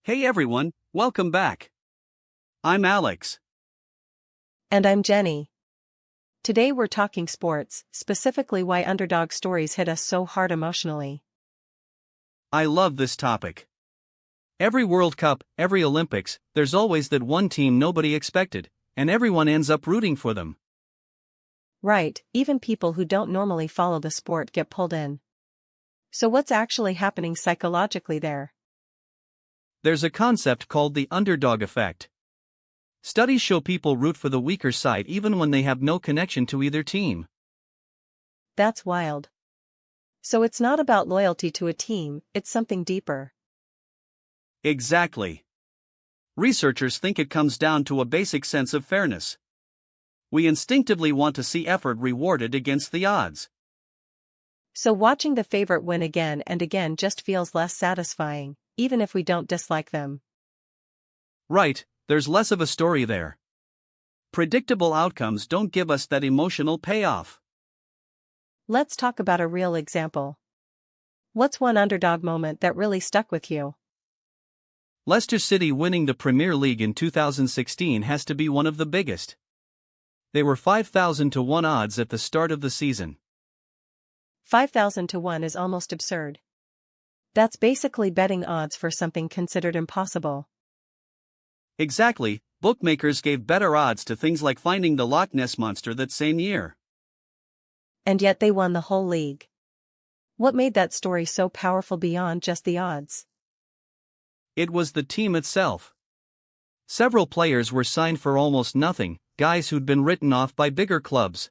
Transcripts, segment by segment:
Hey everyone, welcome back. I'm Alex. And I'm Jenny. Today we're talking sports, specifically why underdog stories hit us so hard emotionally. I love this topic. Every World Cup, every Olympics, there's always that one team nobody expected, and everyone ends up rooting for them. Right, even people who don't normally follow the sport get pulled in. So what's actually happening psychologically there? There's a concept called the underdog effect. Studies show people root for the weaker side even when they have no connection to either team. That's wild. So it's not about loyalty to a team, it's something deeper. Exactly. Researchers think it comes down to a basic sense of fairness. We instinctively want to see effort rewarded against the odds. So watching the favorite win again and again just feels less satisfying, even if we don't dislike them. Right, there's less of a story there. Predictable outcomes don't give us that emotional payoff. Let's talk about a real example. What's one underdog moment that really stuck with you? Leicester City winning the Premier League in 2016 has to be one of the biggest. They were 5,000 to 1 odds at the start of the season. 5,000 to 1 is almost absurd. That's basically betting odds for something considered impossible. Exactly, bookmakers gave better odds to things like finding the Loch Ness Monster that same year. And yet they won the whole league. What made that story so powerful beyond just the odds? It was the team itself. Several players were signed for almost nothing, guys who'd been written off by bigger clubs.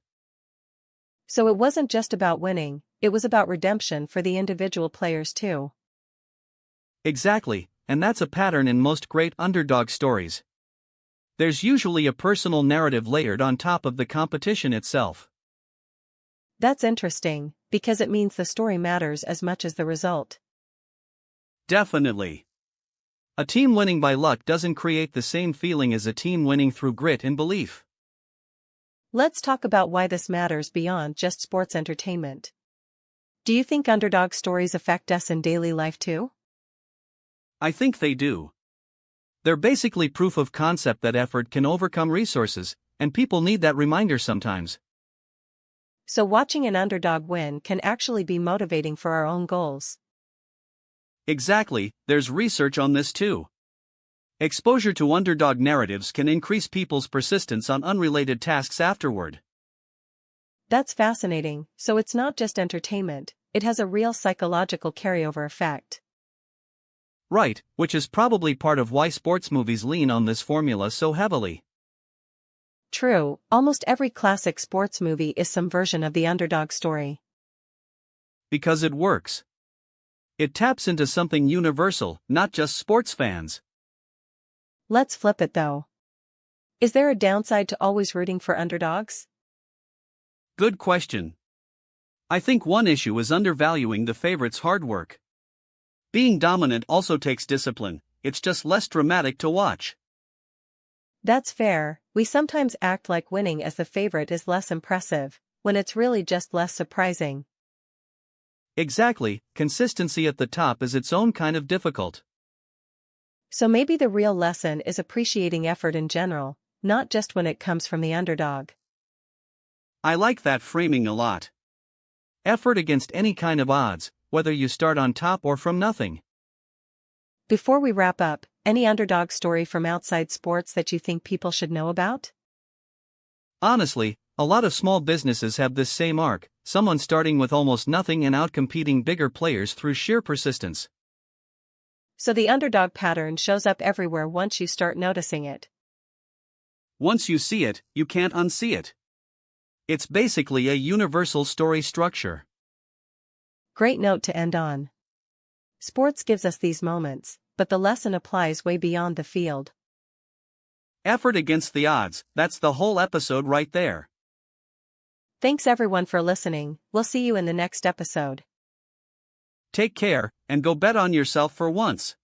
So it wasn't just about winning, it was about redemption for the individual players too. Exactly, and that's a pattern in most great underdog stories. There's usually a personal narrative layered on top of the competition itself. That's interesting, because it means the story matters as much as the result. Definitely. A team winning by luck doesn't create the same feeling as a team winning through grit and belief. Let's talk about why this matters beyond just sports entertainment. Do you think underdog stories affect us in daily life too? I think they do. They're basically proof of concept that effort can overcome resources, and people need that reminder sometimes. So watching an underdog win can actually be motivating for our own goals. Exactly, there's research on this too. Exposure to underdog narratives can increase people's persistence on unrelated tasks afterward. That's fascinating, so it's not just entertainment, it has a real psychological carryover effect. Right, which is probably part of why sports movies lean on this formula so heavily. True, almost every classic sports movie is some version of the underdog story. Because it works. It taps into something universal, not just sports fans. Let's flip it though. Is there a downside to always rooting for underdogs? Good question. I think one issue is undervaluing the favorite's hard work. Being dominant also takes discipline, it's just less dramatic to watch. That's fair, we sometimes act like winning as the favorite is less impressive, when it's really just less surprising. Exactly, consistency at the top is its own kind of difficult. So maybe the real lesson is appreciating effort in general, not just when it comes from the underdog. I like that framing a lot. Effort against any kind of odds, whether you start on top or from nothing. Before we wrap up, any underdog story from outside sports that you think people should know about? Honestly, a lot of small businesses have this same arc, someone starting with almost nothing and outcompeting bigger players through sheer persistence. So the underdog pattern shows up everywhere once you start noticing it. Once you see it, you can't unsee it. It's basically a universal story structure. Great note to end on. Sports gives us these moments, but the lesson applies way beyond the field. Effort against the odds, that's the whole episode right there. Thanks everyone for listening, we'll see you in the next episode. Take care, and go bet on yourself for once.